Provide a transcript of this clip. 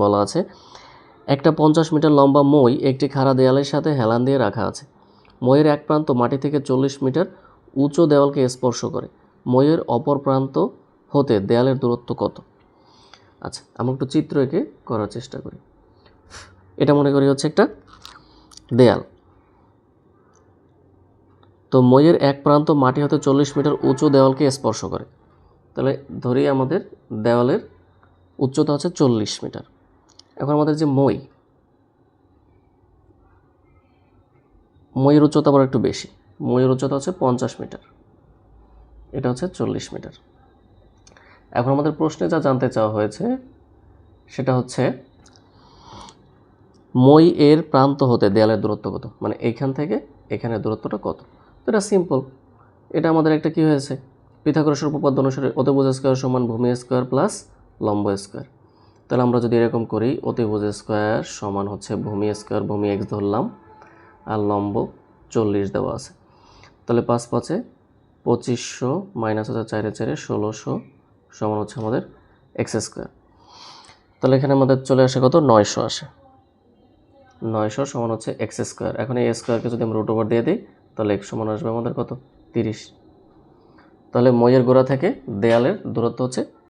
বলা আছে একটা 50 মিটার লম্বা মই একটি খাড়া দেয়ালের সাথে হেলান দিয়ে রাখা আছে। মইয়ের এক প্রান্ত মাটি থেকে 40 মিটার উঁচু দেওয়ালকে স্পর্শ করে। মইয়ের অপর প্রান্ত হতে দেয়ালের দূরত্ব কত? আচ্ছা, আমরা একটু চিত্র এঁকে করার চেষ্টা করি। এটা মনে করি হচ্ছে একটা দেয়াল। তো মইয়ের এক প্রান্ত মাটি হতে 40 মিটার উঁচু দেওয়ালকে স্পর্শ করে। তাহলে ধরি আমাদের দেওয়ালের উচ্চতা হচ্ছে 40 মিটার। এখন আমাদের যে মইয়ের উচ্চতা আবার একটু বেশি। মইয়ের উচ্চতা হচ্ছে 50 মিটার, এটা হচ্ছে 40 মিটার। এখন আমাদের প্রশ্নে যা জানতে চাওয়া হয়েছে সেটা হচ্ছে মই এর প্রান্ত হতে দেয়ালের দূরত্ব কত, মানে এইখান থেকে এখানের দূরত্বটা কত। তো এটা সিম্পল। এটা আমাদের একটা কি হয়েছে, পিথাগোরাসের উপপাদ্য অনুসারে অতিভুজ স্কয়ার সমান ভূমি স্কয়ার প্লাস লম্ব স্কয়ার। তাহলে আমরা যদি এরকম করি, অতিভুজ স্কয়ার সমান হচ্ছে ভূমি স্কয়ার, ভূমি এক্স ধরলাম, আর লম্ব 40 দেওয়া আছে। তাহলে 5 5 2500 মাইনাস হচ্ছে 4 4 1600 সমান হচ্ছে আমাদের এক্স স্কয়ার। তাহলে এখানে আমাদের চলে আসে কত, 900 আসে। 900 সমান হচ্ছে এক্স স্কয়ার। এখন এই স্কয়ারকে যদি আমরা রুট ওভার দিয়ে দিই তাহলে এক্স সমান আসবে আমাদের কত, 30। তাহলে মইয়ের গোড়া থেকে দেয়ালের দূরত্ব হচ্ছে